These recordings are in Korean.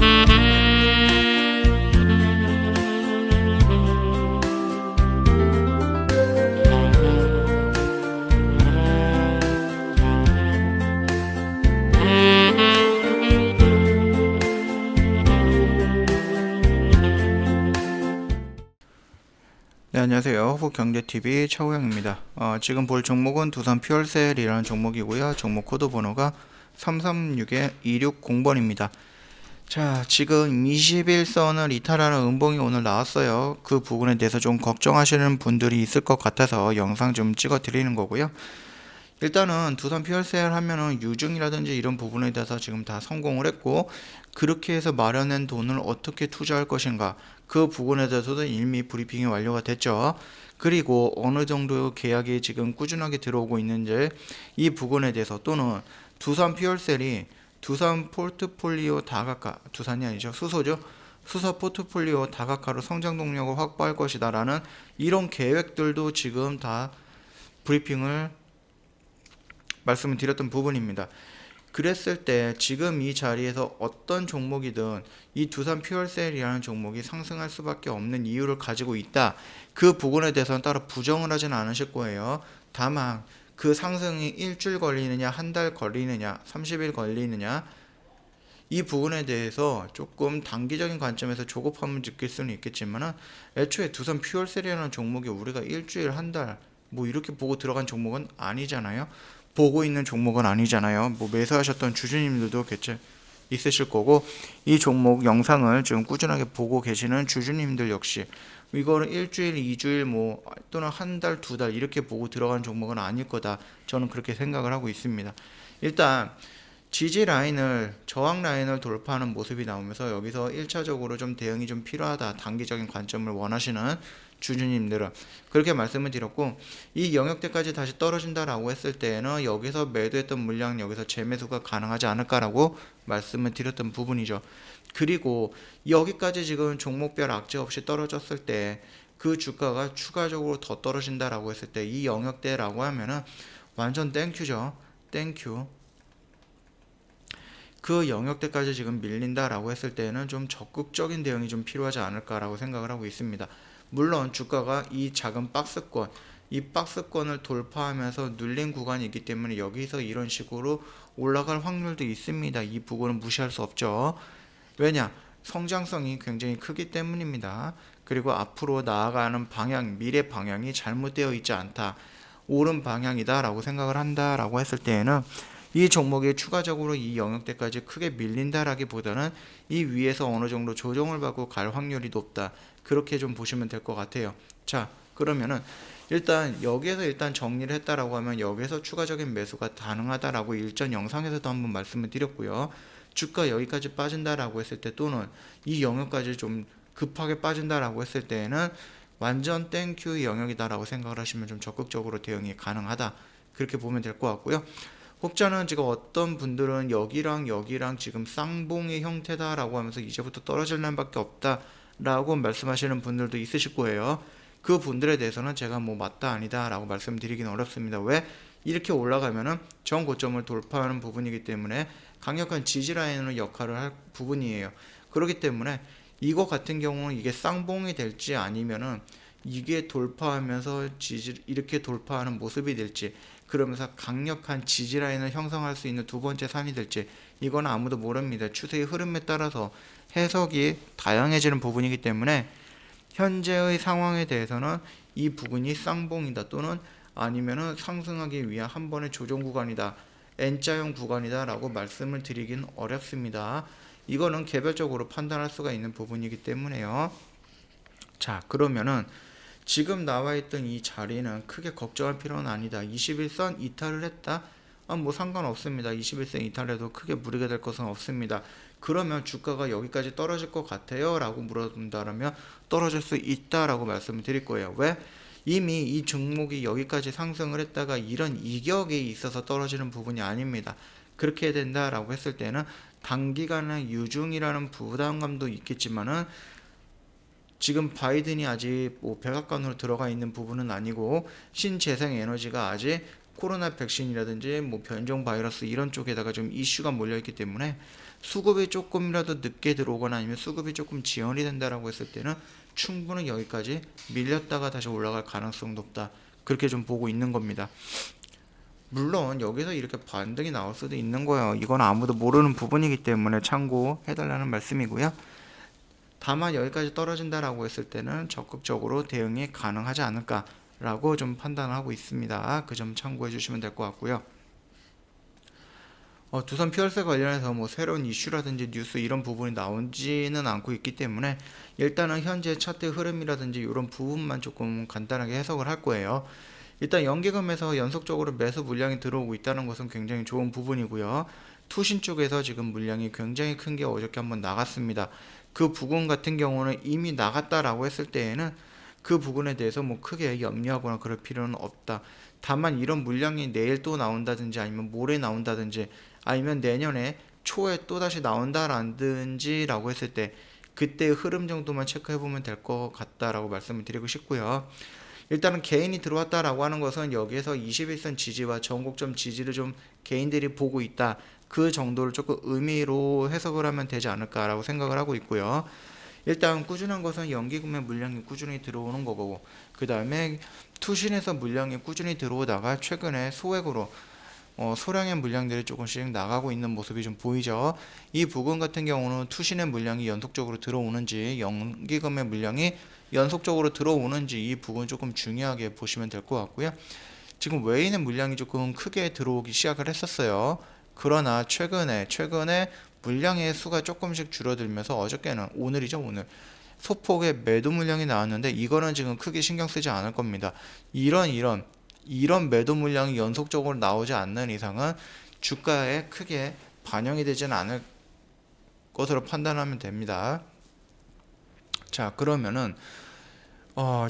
네, 안녕하세요. 후국경제TV 최호영입니다. 지금 볼 종목은 두산 퓨얼셀이라는 종목이고요. 종목 코드 번호가 3361-260번입니다. 자, 지금 21선을 이탈하는 음봉이 오늘 나왔어요. 그 부분에 대해서 좀 걱정하시는 분들이 있을 것 같아서 영상 좀 찍어 드리는 거고요. 일단은 두산 퓨얼셀 하면은 유증이라든지 이런 부분에 대해서 지금 다 성공을 했고, 그렇게 해서 마련한 돈을 어떻게 투자할 것인가, 그 부분에 대해서도 이미 브리핑이 완료가 됐죠. 그리고 어느 정도 계약이 지금 꾸준하게 들어오고 있는지 이 부분에 대해서, 또는 두산 퓨얼셀이 두산 포트폴리오 다각화, 두산이 아니죠, 수소죠, 수소 포트폴리오 다각화로 성장 동력을 확보할 것이다 라는 이런 계획들도 지금 다 브리핑을 말씀을 드렸던 부분입니다. 그랬을 때 지금 이 자리에서 어떤 종목이든 이 두산 퓨얼셀이라는 종목이 상승할 수밖에 없는 이유를 가지고 있다, 그 부분에 대해서는 따로 부정을 하지는 않으실 거예요. 다만 그 상승이 일주일 걸리느냐, 한 달 걸리느냐, 30일 걸리느냐, 이 부분에 대해서 조금 단기적인 관점에서 조급함을 느낄 수는 있겠지만, 애초에 두산 퓨얼셀이라는 종목이 우리가 일주일, 한 달 뭐 이렇게 보고 들어간 종목은 아니잖아요. 보고 있는 종목은 아니잖아요. 뭐 매수하셨던 주주님들도 개체 있으실 거고, 이 종목 영상을 지금 꾸준하게 보고 계시는 주주님들 역시 이거를 일주일, 2주일 뭐 또는 한 달, 두 달 이렇게 보고 들어간 종목은 아닐 거다, 저는 그렇게 생각을 하고 있습니다. 일단 지지 라인을, 저항 라인을 돌파하는 모습이 나오면서 여기서 1차적으로 좀 대응이 좀 필요하다, 단기적인 관점을 원하시는 주주님들은 그렇게 말씀을 드렸고, 이 영역대까지 다시 떨어진다라고 했을 때에는 여기서 매도했던 물량, 여기서 재매수가 가능하지 않을까라고 말씀을 드렸던 부분이죠. 그리고 여기까지 지금 종목별 악재 없이 떨어졌을 때 그 주가가 추가적으로 더 떨어진다라고 했을 때 이 영역대라고 하면은 완전 땡큐죠. 땡큐. 그 영역대까지 지금 밀린다라고 했을 때는 좀 적극적인 대응이 좀 필요하지 않을까라고 생각을 하고 있습니다. 물론 주가가 이 작은 박스권, 이 박스권을 돌파하면서 눌린 구간이 있기 때문에 여기서 이런 식으로 올라갈 확률도 있습니다. 이 부분은 무시할 수 없죠. 왜냐? 성장성이 굉장히 크기 때문입니다. 그리고 앞으로 나아가는 방향, 미래 방향이 잘못되어 있지 않다, 옳은 방향이다 라고 생각을 한다 라고 했을 때에는 이 종목이 추가적으로 이 영역대까지 크게 밀린다라기보다는 이 위에서 어느 정도 조정을 받고 갈 확률이 높다, 그렇게 좀 보시면 될 것 같아요. 자, 그러면은 일단 여기에서 일단 정리를 했다라고 하면 여기에서 추가적인 매수가 가능하다라고 일전 영상에서도 한번 말씀을 드렸고요. 주가 여기까지 빠진다라고 했을 때, 또는 이 영역까지 좀 급하게 빠진다라고 했을 때에는 완전 땡큐 영역이다라고 생각을 하시면 좀 적극적으로 대응이 가능하다, 그렇게 보면 될 것 같고요. 혹자는 지금 어떤 분들은 여기랑 여기랑 지금 쌍봉의 형태다라고 하면서 이제부터 떨어질 날밖에 없다라고 말씀하시는 분들도 있으실 거예요. 그 분들에 대해서는 제가 뭐 맞다 아니다 라고 말씀드리기는 어렵습니다. 왜? 이렇게 올라가면은 전 고점을 돌파하는 부분이기 때문에 강력한 지지라인으로 역할을 할 부분이에요. 그렇기 때문에 이거 같은 경우는 이게 쌍봉이 될지 아니면은 이게 돌파하면서 이렇게 돌파하는 모습이 될지, 그러면서 강력한 지지라인을 형성할 수 있는 두 번째 산이 될지, 이건 아무도 모릅니다. 추세의 흐름에 따라서 해석이 다양해지는 부분이기 때문에 현재의 상황에 대해서는 이 부분이 쌍봉이다, 또는 아니면은 상승하기 위한 한 번의 조정 구간이다, N자형 구간이다 라고 말씀을 드리긴 어렵습니다. 이거는 개별적으로 판단할 수가 있는 부분이기 때문에요. 자, 그러면은 지금 나와있던 이 자리는 크게 걱정할 필요는 아니다. 21선 이탈을 했다? 뭐 상관없습니다. 21선 이탈해도 크게 무리가 될 것은 없습니다. 그러면 주가가 여기까지 떨어질 것 같아요? 라고 물어본다면 떨어질 수 있다 라고 말씀을 드릴 거예요. 왜? 이미 이 종목이 여기까지 상승을 했다가 이런 이격이 있어서 떨어지는 부분이 아닙니다. 그렇게 된다라고 했을 때는 단기간에 유중이라는 부담감도 있겠지만은 지금 바이든이 아직 뭐 백악관으로 들어가 있는 부분은 아니고 신재생 에너지가 아직 코로나 백신이라든지 뭐 변종 바이러스 이런 쪽에다가 좀 이슈가 몰려 있기 때문에 수급이 조금이라도 늦게 들어오거나 아니면 수급이 조금 지연이 된다라고 했을 때는 충분히 여기까지 밀렸다가 다시 올라갈 가능성이 높다. 그렇게 좀 보고 있는 겁니다. 물론 여기서 이렇게 반등이 나올 수도 있는 거예요. 이건 아무도 모르는 부분이기 때문에 참고해달라는 말씀이고요. 다만 여기까지 떨어진다라고 했을 때는 적극적으로 대응이 가능하지 않을까라고 좀 판단하고 있습니다. 그 점 참고해 주시면 될 것 같고요. 두산 피월세 관련해서 뭐 새로운 이슈라든지 뉴스 이런 부분이 나오지는 않고 있기 때문에 일단은 현재 차트 흐름이라든지 이런 부분만 조금 간단하게 해석을 할 거예요. 일단 연기금에서 연속적으로 매수 물량이 들어오고 있다는 것은 굉장히 좋은 부분이고요. 투신 쪽에서 지금 물량이 굉장히 큰 게 어저께 한번 나갔습니다. 그 부분 같은 경우는 이미 나갔다라고 했을 때에는 그 부분에 대해서 뭐 크게 염려하거나 그럴 필요는 없다. 다만 이런 물량이 내일 또 나온다든지 아니면 모레 나온다든지 아니면 내년에 초에 또다시 나온다라든지 라고 했을 때 그때의 흐름 정도만 체크해 보면 될 것 같다라고 말씀을 드리고 싶고요. 일단은 개인이 들어왔다라고 하는 것은 여기에서 21선 지지와 전곡점 지지를 좀 개인들이 보고 있다. 그 정도를 조금 의미로 해석을 하면 되지 않을까라고 생각을 하고 있고요. 일단 꾸준한 것은 연기금의 물량이 꾸준히 들어오는 거고, 그 다음에 투신에서 물량이 꾸준히 들어오다가 최근에 소액으로 소량의 물량들이 조금씩 나가고 있는 모습이 좀 보이죠. 이 부분 같은 경우는 투신의 물량이 연속적으로 들어오는지 연기금의 물량이 연속적으로 들어오는지 이 부분 조금 중요하게 보시면 될 것 같고요. 지금 외인의 물량이 조금 크게 들어오기 시작을 했었어요. 그러나 최근에 물량의 수가 조금씩 줄어들면서 어저께는 오늘이죠, 오늘 소폭의 매도 물량이 나왔는데 이거는 지금 크게 신경 쓰지 않을 겁니다. 이런 매도 물량이 연속적으로 나오지 않는 이상은 주가에 크게 반영이 되지는 않을 것으로 판단하면 됩니다. 자, 그러면은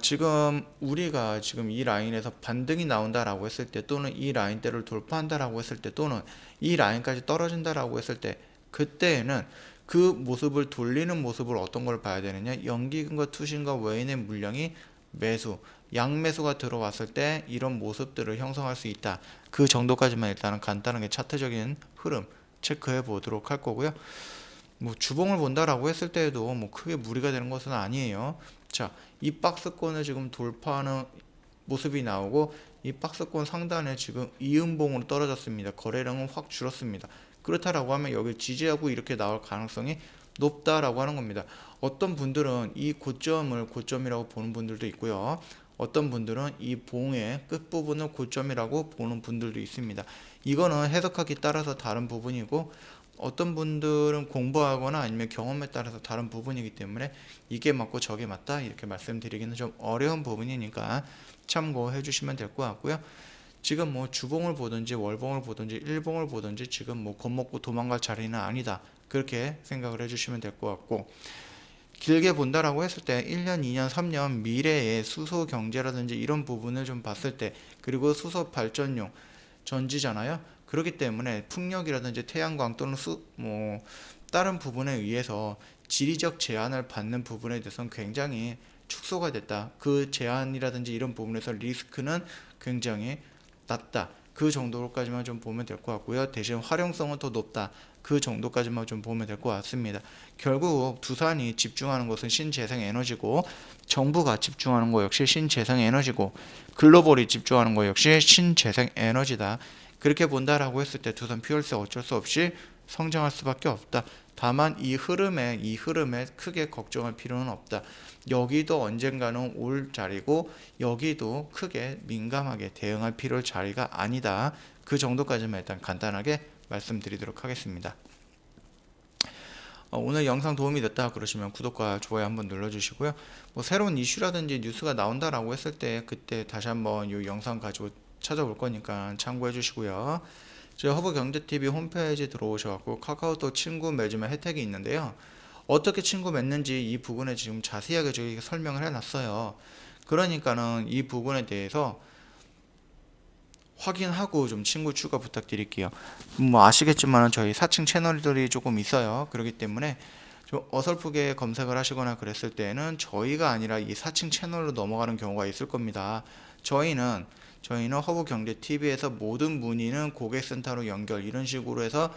지금 우리가 지금 이 라인에서 반등이 나온다라고 했을 때 또는 이 라인대를 돌파한다라고 했을 때 또는 이 라인까지 떨어진다라고 했을 때 그때에는 그 모습을 돌리는 모습을 어떤 걸 봐야 되느냐, 연기금과 투신과 외인의 물량이 양매수가 들어왔을 때 이런 모습들을 형성할 수 있다. 그 정도까지만 일단은 간단하게 차트적인 흐름 체크해 보도록 할 거고요. 뭐 주봉을 본다라고 했을 때에도 뭐 크게 무리가 되는 것은 아니에요. 자, 이 박스권을 지금 돌파하는 모습이 나오고 이 박스권 상단에 지금 이음봉으로 떨어졌습니다. 거래량은 확 줄었습니다. 그렇다라고 하면 여기 지지하고 이렇게 나올 가능성이 높다라고 하는 겁니다. 어떤 분들은 이 고점을 고점이라고 보는 분들도 있고요. 어떤 분들은 이 봉의 끝부분을 고점이라고 보는 분들도 있습니다. 이거는 해석하기 따라서 다른 부분이고 어떤 분들은 공부하거나 아니면 경험에 따라서 다른 부분이기 때문에 이게 맞고 저게 맞다 이렇게 말씀드리기는 좀 어려운 부분이니까 참고해 주시면 될 것 같고요. 지금 뭐 주봉을 보든지 월봉을 보든지 일봉을 보든지 지금 뭐 겁먹고 도망갈 자리는 아니다. 그렇게 생각을 해주시면 될 것 같고, 길게 본다라고 했을 때 1년, 2년, 3년 미래의 수소 경제라든지 이런 부분을 좀 봤을 때, 그리고 수소 발전용 전지잖아요. 그렇기 때문에 풍력이라든지 태양광 또는 다른 부분에 의해서 지리적 제한을 받는 부분에 대해서는 굉장히 축소가 됐다. 그 제한이라든지 이런 부분에서 리스크는 굉장히 낮다. 그 정도까지만 좀 보면 될 것 같고요. 대신 활용성은 더 높다. 그 정도까지만 좀 보면 될 것 같습니다. 결국 두산이 집중하는 것은 신재생에너지고, 정부가 집중하는 것 역시 신재생에너지고, 글로벌이 집중하는 것 역시 신재생에너지다. 그렇게 본다라고 했을 때 두산 피월세 어쩔 수 없이 성장할 수밖에 없다. 다만 이 흐름에 크게 걱정할 필요는 없다. 여기도 언젠가는 올 자리고 여기도 크게 민감하게 대응할 필요할 자리가 아니다. 그 정도까지만 일단 간단하게 말씀드리도록 하겠습니다. 오늘 영상 도움이 됐다 그러시면 구독과 좋아요 한번 눌러주시고요. 뭐 새로운 이슈라든지 뉴스가 나온다라고 했을 때 그때 다시 한번 이 영상 가지고 찾아올 거니까 참고해 주시고요. 저희 허브경제TV 홈페이지 들어오셔서 카카오톡 친구 맺으면 혜택이 있는데요. 어떻게 친구 맺는지 이 부분에 지금 자세하게 저희 설명을 해놨어요. 그러니까는 이 부분에 대해서 확인하고 좀 친구 추가 부탁드릴게요. 뭐 아시겠지만 저희 사칭 채널들이 조금 있어요. 그렇기 때문에 좀 어설프게 검색을 하시거나 그랬을 때는 저희가 아니라 이 사칭 채널로 넘어가는 경우가 있을 겁니다. 저희는 허브경제TV에서 모든 문의는 고객센터로 연결 이런 식으로 해서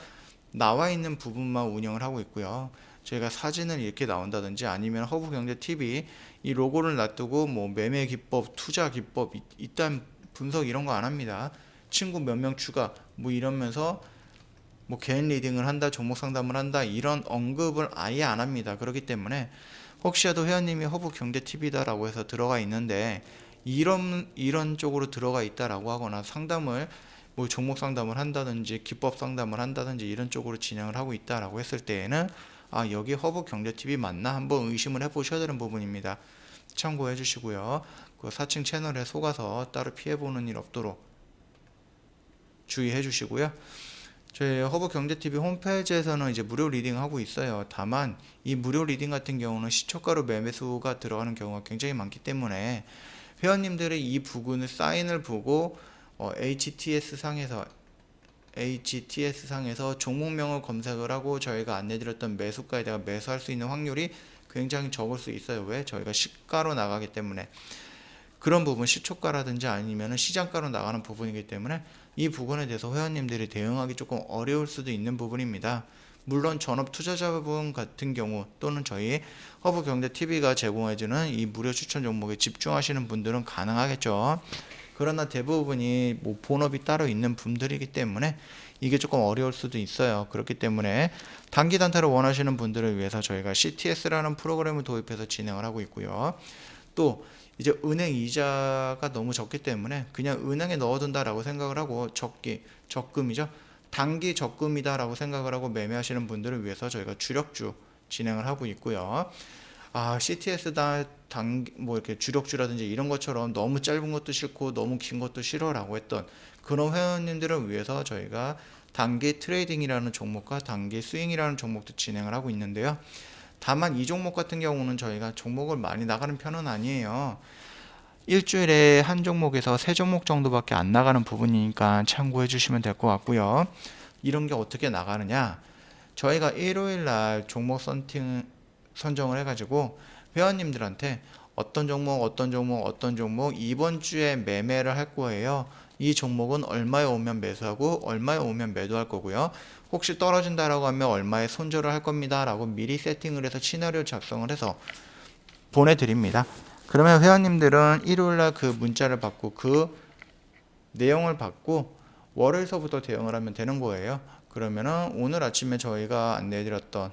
나와 있는 부분만 운영을 하고 있고요. 저희가 사진을 이렇게 나온다든지 아니면 허브경제TV 이 로고를 놔두고 뭐 매매 기법, 투자 기법 이딴 분석 이런 거 안 합니다. 친구 몇 명 추가 뭐 이러면서 뭐 개인 리딩을 한다, 종목 상담을 한다 이런 언급을 아예 안 합니다. 그렇기 때문에 혹시라도 회원님이 허브경제TV다라고 해서 들어가 있는데 이런 쪽으로 들어가 있다라고 하거나 상담을 뭐 종목 상담을 한다든지 기법 상담을 한다든지 이런 쪽으로 진행을 하고 있다라고 했을 때에는 아 여기 허브경제TV 맞나 한번 의심을 해보셔야 되는 부분입니다. 참고해 주시고요. 그 4층 채널에 속아서 따로 피해보는 일 없도록 주의해 주시고요. 저희 허브경제TV 홈페이지에서는 이제 무료 리딩 하고 있어요. 다만 이 무료 리딩 같은 경우는 시초가로 매매수가 들어가는 경우가 굉장히 많기 때문에 회원님들이 이 부분을 사인을 보고 HTS 상에서 종목명을 검색을 하고 저희가 안내드렸던 매수가에다가 매수할 수 있는 확률이 굉장히 적을 수 있어요. 왜? 저희가 시가로 나가기 때문에. 그런 부분 시초가라든지 아니면 시장가로 나가는 부분이기 때문에 이 부분에 대해서 회원님들이 대응하기 조금 어려울 수도 있는 부분입니다. 물론 전업 투자자분 같은 경우 또는 저희 허브경제TV가 제공해주는 이 무료 추천 종목에 집중하시는 분들은 가능하겠죠. 그러나 대부분이 뭐 본업이 따로 있는 분들이기 때문에 이게 조금 어려울 수도 있어요. 그렇기 때문에 단기 단타를 원하시는 분들을 위해서 저희가 CTS라는 프로그램을 도입해서 진행을 하고 있고요. 또 이제 은행 이자가 너무 적기 때문에 그냥 은행에 넣어둔다라고 생각을 하고 적금이죠. 단기 적금이다라고 생각을 하고 매매하시는 분들을 위해서 저희가 주력주 진행을 하고 있고요. CTS다 뭐 이렇게 주력주라든지 이런 것처럼 너무 짧은 것도 싫고 너무 긴 것도 싫어라고 했던 그런 회원님들을 위해서 저희가 단기 트레이딩이라는 종목과 단기 스윙이라는 종목도 진행을 하고 있는데요. 다만 이 종목 같은 경우는 저희가 종목을 많이 나가는 편은 아니에요. 일주일에 한 종목에서 3종목 정도밖에 안 나가는 부분이니까 참고해 주시면 될 것 같고요. 이런 게 어떻게 나가느냐? 저희가 일요일날 종목 선정을 해가지고 회원님들한테 어떤 종목 이번 주에 매매를 할 거예요. 이 종목은 얼마에 오면 매수하고 얼마에 오면 매도할 거고요. 혹시 떨어진다라고 하면 얼마에 손절을 할 겁니다 라고 미리 세팅을 해서 시나리오 작성을 해서 보내드립니다. 그러면 회원님들은 일요일날 그 문자를 받고 그 내용을 받고 월요일서부터 대응을 하면 되는 거예요. 그러면은 오늘 아침에 저희가 안내해드렸던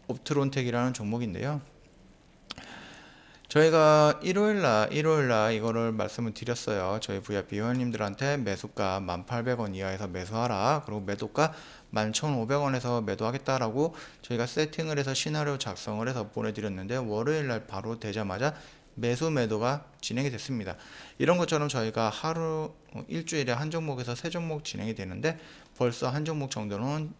옵트론텍이라는 종목인데요. 저희가 일요일날 이거를 말씀을 드렸어요. 저희 VIP 회원님들한테 매수가 1,800원 이하에서 매수하라. 그리고 매도가 11,500원에서 매도하겠다라고 저희가 세팅을 해서 시나리오 작성을 해서 보내드렸는데 월요일날 바로 되자마자 매도가 진행이 됐습니다. 이런 것처럼 저희가 일주일에 한 종목에서 3종목 진행이 되는데 벌써 한 종목 정도는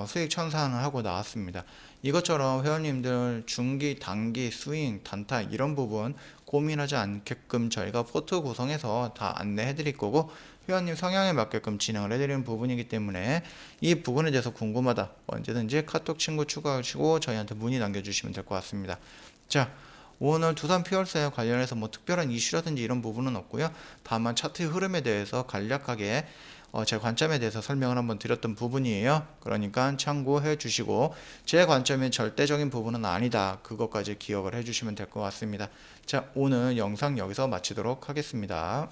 수익 천산을 하고 나왔습니다. 이것처럼 회원님들 중기, 단기, 스윙, 단타 이런 부분 고민하지 않게끔 저희가 포트 구성해서 다 안내해 드릴 거고 회원님 성향에 맞게끔 진행을 해드리는 부분이기 때문에 이 부분에 대해서 궁금하다 언제든지 카톡 친구 추가하시고 저희한테 문의 남겨주시면 될 것 같습니다. 자, 오늘 두산 피월세 관련해서 뭐 특별한 이슈라든지 이런 부분은 없고요. 다만 차트 흐름에 대해서 간략하게 제 관점에 대해서 설명을 한번 드렸던 부분이에요. 그러니까 참고해 주시고 제 관점이 절대적인 부분은 아니다. 그것까지 기억을 해 주시면 될 것 같습니다. 자, 오늘 영상 여기서 마치도록 하겠습니다.